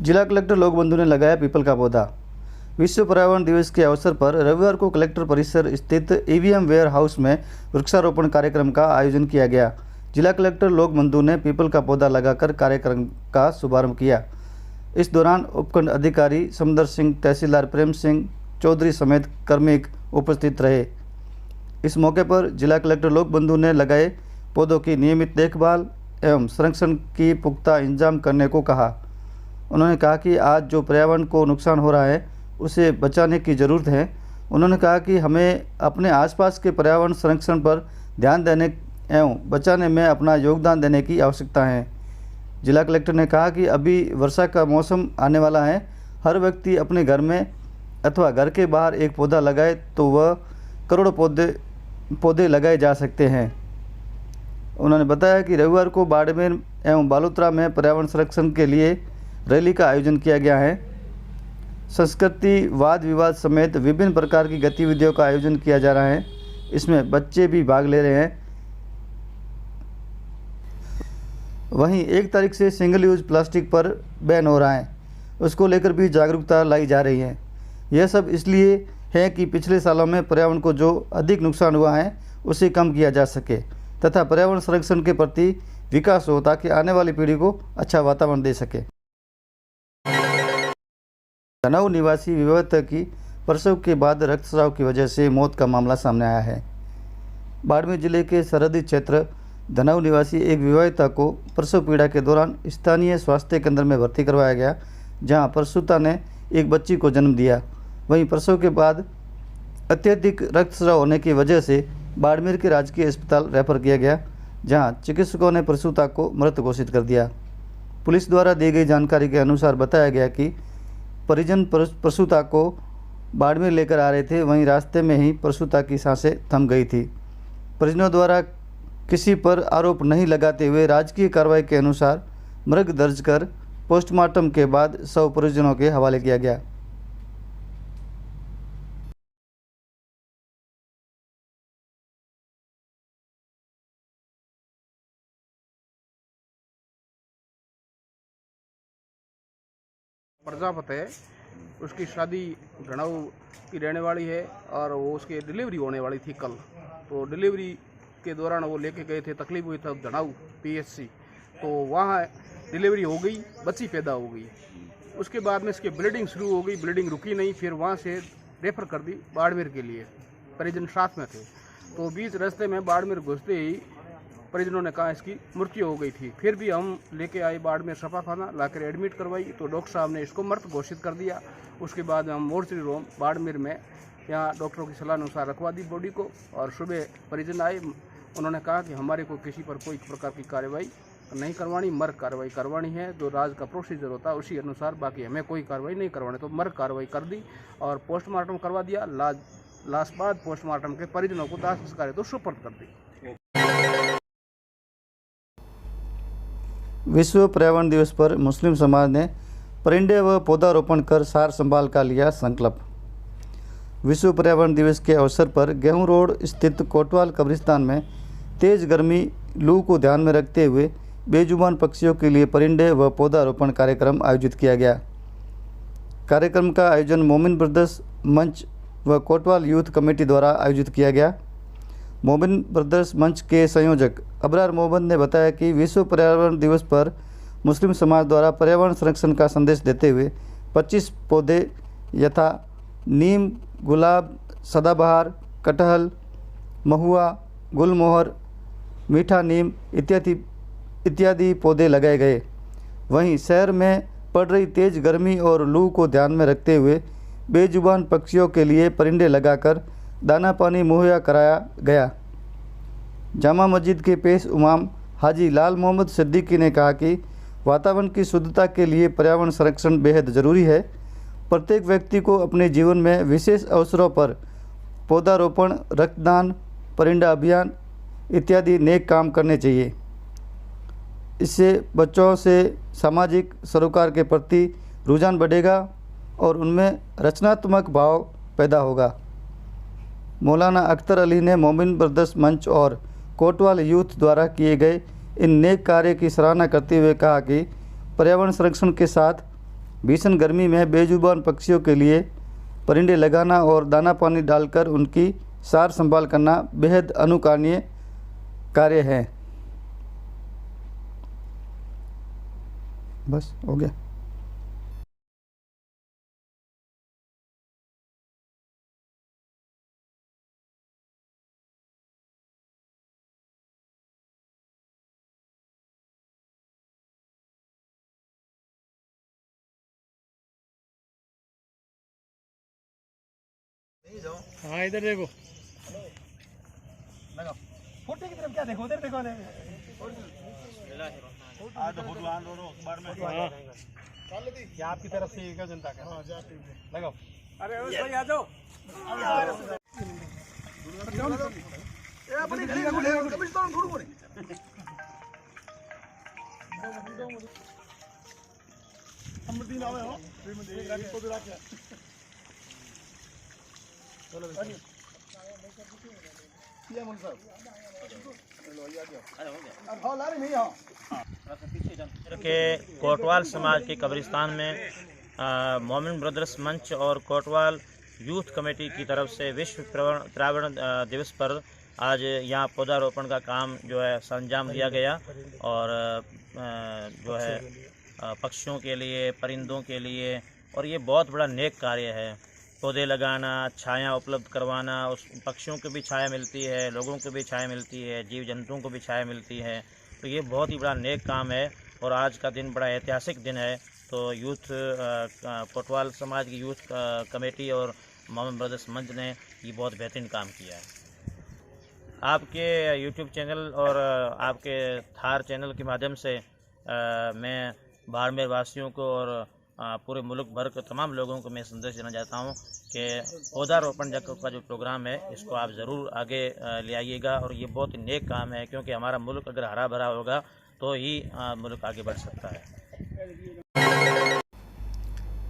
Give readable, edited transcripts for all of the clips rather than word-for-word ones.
जिला कलेक्टर लोकबंधु ने लगाया पीपल का पौधा। विश्व पर्यावरण दिवस के अवसर पर रविवार को कलेक्टर परिसर स्थित ईवीएम वेयर हाउस में वृक्षारोपण कार्यक्रम का आयोजन किया गया। जिला कलेक्टर लोकबंधु ने पीपल का पौधा लगाकर कार्यक्रम का शुभारंभ किया। इस दौरान उपखंड अधिकारी समदर सिंह, तहसीलदार प्रेम सिंह चौधरी समेत कार्मिक उपस्थित रहे। इस मौके पर जिला कलेक्टर लोकबंधु ने लगाए पौधों की नियमित देखभाल एवं संरक्षण की पुख्ता इंतजाम करने को कहा। उन्होंने कहा कि आज जो पर्यावरण को नुकसान हो रहा है उसे बचाने की ज़रूरत है। उन्होंने कहा कि हमें अपने आसपास के पर्यावरण संरक्षण पर ध्यान देने एवं बचाने में अपना योगदान देने की आवश्यकता है। जिला कलेक्टर ने कहा कि अभी वर्षा का मौसम आने वाला है। हर व्यक्ति अपने घर में अथवा घर के बाहर एक पौधा लगाए तो वह करोड़ों पौधे लगाए जा सकते हैं। उन्होंने बताया कि रविवार को बाड़मेर एवं बालोतरा में पर्यावरण संरक्षण के लिए रैली का आयोजन किया गया है। संस्कृति, वाद विवाद समेत विभिन्न प्रकार की गतिविधियों का आयोजन किया जा रहा है। इसमें बच्चे भी भाग ले रहे हैं। वहीं 1 तारीख से सिंगल यूज प्लास्टिक पर बैन हो रहा है, उसको लेकर भी जागरूकता लाई जा रही है। यह सब इसलिए है कि पिछले सालों में पर्यावरण को जो अधिक नुकसान हुआ है उसे कम किया जा सके तथा पर्यावरण संरक्षण के प्रति विकास हो ताकि आने वाली पीढ़ी को अच्छा वातावरण दे सके। धनाऊ निवासी विवाहिता की प्रसव के बाद रक्तस्राव की वजह से मौत का मामला सामने आया है। बाड़मेर जिले के सरहदी क्षेत्र धनाऊ निवासी एक विवाहिता को प्रसव पीड़ा के दौरान स्थानीय स्वास्थ्य केंद्र में भर्ती करवाया गया, जहां प्रसूता ने एक बच्ची को जन्म दिया। वहीं प्रसव के बाद अत्यधिक रक्तस्राव होने की वजह से बाड़मेर के राजकीय अस्पताल रेफर किया गया, जहां चिकित्सकों ने प्रसूता को मृत घोषित कर दिया। पुलिस द्वारा दी गई जानकारी के अनुसार बताया गया कि परिजन प्रसूता को बाड़मेर लेकर आ रहे थे। वहीं रास्ते में ही प्रसूता की सांसें थम गई थी। परिजनों द्वारा किसी पर आरोप नहीं लगाते हुए राजकीय कार्रवाई के अनुसार मृग दर्ज कर पोस्टमार्टम के बाद शव परिजनों के हवाले किया गया। प्रजापत है, उसकी शादी धनाऊ की रहने वाली है और वो उसकी डिलीवरी होने वाली थी कल। तो डिलीवरी के दौरान वो लेके गए थे, तकलीफ हुई तब धनाऊ पीएचसी, तो वहाँ डिलीवरी हो गई, बच्ची पैदा हो गई। उसके बाद में इसकी ब्लीडिंग शुरू हो गई, ब्लीडिंग रुकी नहीं, फिर वहाँ से रेफर कर दी बाड़मेर के लिए। परिजन साथ में थे, तो बीच रास्ते में बाड़मेर घुसते ही परिजनों ने कहा इसकी मृत्यु हो गई थी। फिर भी हम लेके आए बाड़मेर सफाखाना, लाकर एडमिट करवाई तो डॉक्टर साहब ने इसको मृत घोषित कर दिया। उसके बाद हम मोर्चरी रूम बाड़मेर में यहाँ डॉक्टरों की सलाह अनुसार रखवा दी बॉडी को। और सुबह परिजन आए, उन्होंने कहा कि हमारे को किसी पर कोई प्रकार की कार्रवाई नहीं करवानी, मर्ग कार्रवाई करवानी है। जो राज का प्रोसीजर होता है उसी अनुसार, बाकी हमें कोई कार्रवाई नहीं करवानी। तो मर्ग कार्रवाई कर दी और पोस्टमार्टम करवा दिया। लास्ट बाद पोस्टमार्टम के परिजनों को दाह संस्कार हेतु सुपुर्द कर दी। विश्व पर्यावरण दिवस पर मुस्लिम समाज ने परिंदे व पौधारोपण कर सार संभाल का लिया संकल्प। विश्व पर्यावरण दिवस के अवसर पर गेहूं रोड स्थित कोतवाल कब्रिस्तान में तेज गर्मी लू को ध्यान में रखते हुए बेजुबान पक्षियों के लिए परिंदे व पौधारोपण कार्यक्रम आयोजित किया गया। कार्यक्रम का आयोजन मोमिन ब्रदर्स मंच व कोतवाल यूथ कमेटी द्वारा आयोजित किया गया। मोमिन ब्रदर्स मंच के संयोजक अबरार मोहम्मद ने बताया कि विश्व पर्यावरण दिवस पर मुस्लिम समाज द्वारा पर्यावरण संरक्षण का संदेश देते हुए 25 पौधे यथा नीम, गुलाब, सदाबहार, कटहल, महुआ, गुलमोहर, मीठा नीम इत्यादि पौधे लगाए गए। वहीं शहर में पड़ रही तेज गर्मी और लू को ध्यान में रखते हुए बेजुबान पक्षियों के लिए परिंदे लगाकर दाना पानी मुहैया कराया गया। जामा मस्जिद के पेश इमाम हाजी लाल मोहम्मद सिद्दीकी ने कहा कि वातावरण की शुद्धता के लिए पर्यावरण संरक्षण बेहद ज़रूरी है। प्रत्येक व्यक्ति को अपने जीवन में विशेष अवसरों पर पौधारोपण, रक्तदान, परिंदा अभियान इत्यादि नेक काम करने चाहिए। इससे बच्चों से सामाजिक सरोकार के प्रति रुझान बढ़ेगा और उनमें रचनात्मक भाव पैदा होगा। मौलाना अख्तर अली ने मोमिन ब्रदर्स मंच और कोतवाल यूथ द्वारा किए गए इन नेक कार्य की सराहना करते हुए कहा कि पर्यावरण संरक्षण के साथ भीषण गर्मी में बेजुबान पक्षियों के लिए परिंदे लगाना और दाना पानी डालकर उनकी सार संभाल करना बेहद अनुकरणीय कार्य है। बस हो गया। हाँ इधर देखो, फोटो की तरफ क्या देखो, उधर देखो। क्या आपकी तरफ से क्या जनता का लगाओ। अरे भाई आ जाओ। के कोटवाल समाज के कब्रिस्तान में मोमिन ब्रदर्स मंच और कोटवाल यूथ कमेटी की तरफ से विश्व पर्यावरण दिवस पर आज यहाँ पौधारोपण का काम जो है संजाम दिया गया। और जो है पक्षियों के लिए, परिंदों के लिए, और ये बहुत बड़ा नेक कार्य है। पौधे लगाना, छाया उपलब्ध करवाना, उस पक्षियों को भी छाया मिलती है, लोगों को भी छाया मिलती है, जीव जंतुओं को भी छाया मिलती है। तो ये बहुत ही बड़ा नेक काम है और आज का दिन बड़ा ऐतिहासिक दिन है। तो यूथ कोटवाल समाज की यूथ कमेटी और मोमिन ब्रदर्स मंच ने ये बहुत बेहतरीन काम किया है। आपके यूट्यूब चैनल और आपके थार चैनल के माध्यम से मैं बाड़मेर वासियों को और पूरे मुल्क भर के तमाम लोगों को मैं संदेश देना चाहता हूँ कि पौधारोपण का जो प्रोग्राम है इसको आप ज़रूर आगे ले आइएगा। और ये बहुत ही नेक काम है, क्योंकि हमारा मुल्क अगर हरा भरा होगा तो ही मुल्क आगे बढ़ सकता है।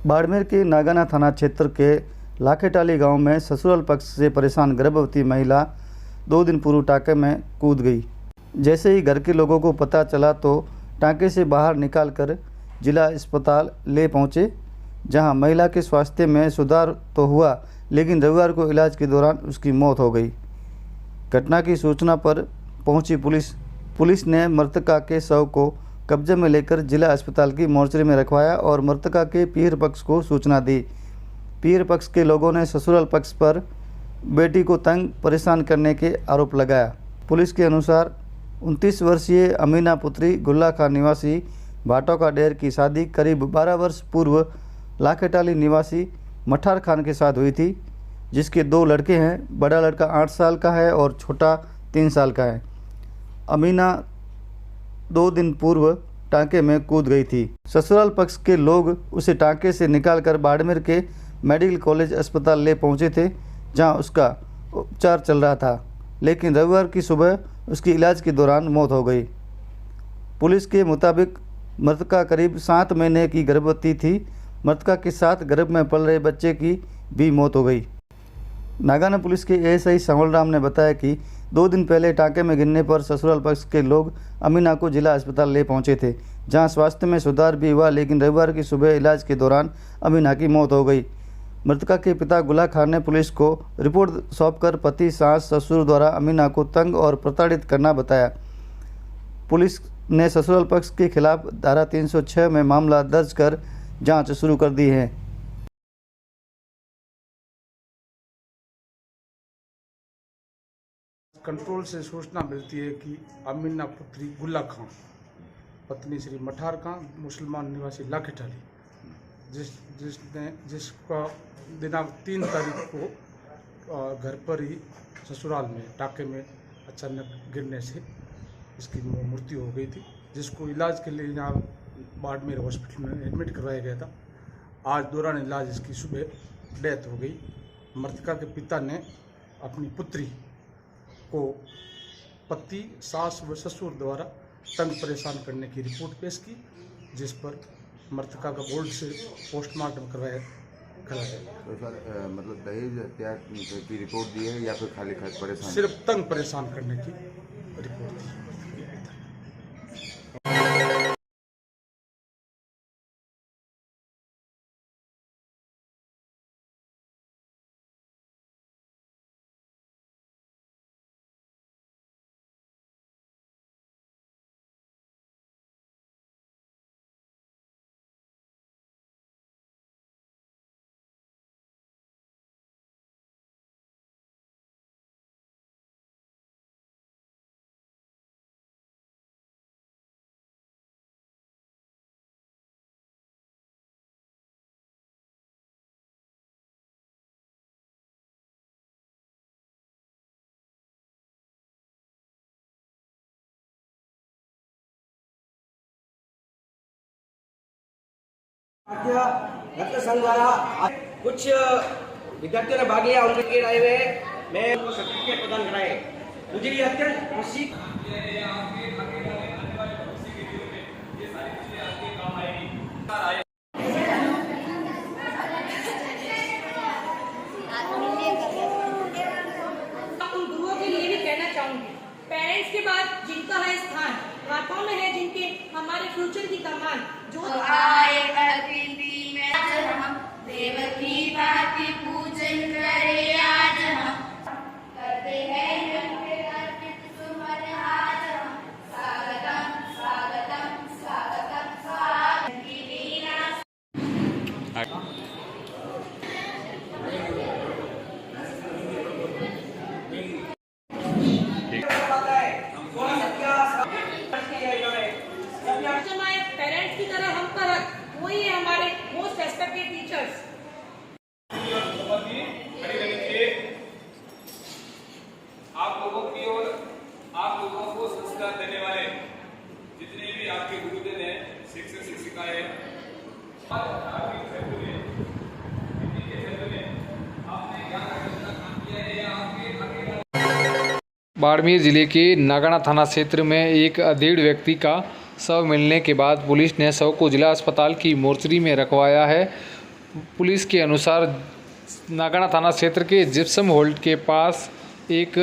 बाड़मेर के नागाना थाना क्षेत्र के लाखेटाली गांव में ससुराल पक्ष से परेशान गर्भवती महिला 2 दिन पूर्व टाँके में कूद गई। जैसे ही घर के लोगों को पता चला तो टाँके से बाहर निकालकर जिला अस्पताल ले पहुंचे, जहां महिला के स्वास्थ्य में सुधार तो हुआ, लेकिन रविवार को इलाज के दौरान उसकी मौत हो गई। घटना की सूचना पर पहुंची पुलिस ने मृतका के शव को कब्जे में लेकर जिला अस्पताल की मोर्चरी में रखवाया और मृतका के पीर पक्ष को सूचना दी। पीर पक्ष के लोगों ने ससुराल पक्ष पर बेटी को तंग परेशान करने के आरोप लगाया। पुलिस के अनुसार 29 वर्षीय अमीना पुत्री गुल्ला खान निवासी भाटों का डेर की शादी करीब 12 वर्ष पूर्व लाखेटाली निवासी मठार खान के साथ हुई थी, जिसके 2 लड़के हैं। बड़ा लड़का 8 साल का है और छोटा 3 साल का है। अमीना 2 दिन पूर्व टाँके में कूद गई थी। ससुराल पक्ष के लोग उसे टाँके से निकालकर बाड़मेर के मेडिकल कॉलेज अस्पताल ले पहुंचे थे, जहां उसका उपचार चल रहा था, लेकिन रविवार की सुबह उसकी इलाज के दौरान मौत हो गई। पुलिस के मुताबिक मृतका करीब 7 महीने की गर्भवती थी। मृतका के साथ गर्भ में पल रहे बच्चे की भी मौत हो गई। नागाना पुलिस के एएसआई संवल राम ने बताया कि 2 दिन पहले टाँके में गिरने पर ससुराल पक्ष के लोग अमीना को जिला अस्पताल ले पहुंचे थे, जहां स्वास्थ्य में सुधार भी हुआ, लेकिन रविवार की सुबह इलाज के दौरान अमीना की मौत हो गई। मृतका के पिता गुल्ला खान ने पुलिस को रिपोर्ट सौंपकर पति, सास, ससुर द्वारा अमीना को तंग और प्रताड़ित करना बताया। पुलिस ने ससुराल पक्ष के खिलाफ धारा 306 में मामला दर्ज कर जांच शुरू कर दी है। कंट्रोल से सूचना मिलती है कि अमीना पुत्री गुल्ला खान पत्नी श्री मठार खान मुसलमान निवासी लाखेटाली जिसका दिनांक 3 तारीख को घर पर ही ससुराल में टाँके में अचानक गिरने से इसकी मृत्यु हो गई थी, जिसको इलाज के लिए यहाँ बाड़मेर हॉस्पिटल में एडमिट करवाया गया था। आज दौरान इलाज इसकी सुबह डेथ हो गई। मृतका के पिता ने अपनी पुत्री को पति, सास व ससुर द्वारा तंग परेशान करने की रिपोर्ट पेश की, जिस पर मृतका का बोर्ड से पोस्टमार्टम कराया गया। तो सर मतलब दहेज हत्या की रिपोर्ट दी है या फिर खाली परेशान? सिर्फ तंग परेशान करने की रिपोर्ट दी। रक्त संघ द्वारा कुछ विद्यार्थियों ने भाग लिया, उनके टिकट आए हुए हैं। मैं उनको सर्टिफिकेट प्रदान कराए। मुझे ये अत्यंत खुशी उन गुरुओं के लिए भी कहना चाहूंगी, पेरेंट्स के बाद जिनका है स्थान, हाथों में है जिनके हमारे फ्यूचर की कमान। जो आए प्रकृति में हम देव की बात की पूजन करे, आज हम करते हैं अर्पित सुमन, आज हम स्वागतम स्वागतम स्वागतम स्वागतम की लीला। पेरेंट्स की तरह हम पर हक, वही है हमारे मोस्ट रेस्पेक्टेड टीचर्स। आप लोगों की ओर आप लोगों को संस्कार देने वाले जितने भी आपके गुरुजन हैं, शिक्षक शिक्षिकाएं, बाड़मेर जिले के नागड़ा थाना क्षेत्र में एक अधेड़ व्यक्ति का शव मिलने के बाद पुलिस ने शव को जिला अस्पताल की मोर्चरी में रखवाया है। पुलिस के अनुसार नागड़ा थाना क्षेत्र के जिप्सम होल्ड के पास एक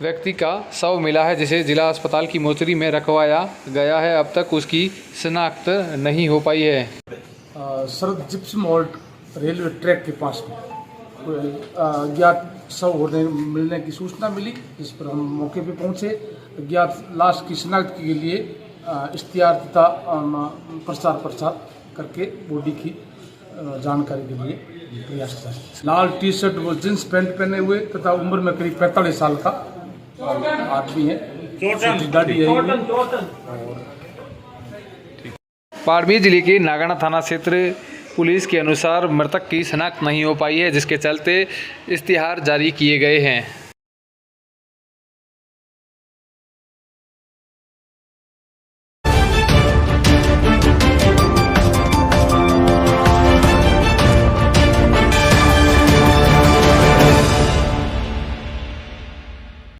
व्यक्ति का शव मिला है, जिसे जिला अस्पताल की मोर्चरी में रखवाया गया है। अब तक उसकी शिनाख्त नहीं हो पाई है। शरद जिप्सम हॉल्ट रेलवे ट्रैक के पास में अज्ञात शव होने मिलने की सूचना मिली, जिस पर हम मौके पर पहुंचे। अज्ञात लाश की शिनाख्त के लिए इश्तिहार तथा प्रचार प्रसार करके बॉडी की जानकारी के लिए प्रयास करें। लाल टी शर्ट व जींस पैंट पहने हुए तथा उम्र में करीब 45 साल का आदमी है। दाढ़ी है। बाड़मेर जिले के नागड़ा थाना क्षेत्र पुलिस के अनुसार मृतक की शिनाख्त नहीं हो पाई है, जिसके चलते इश्तिहार जारी किए गए हैं।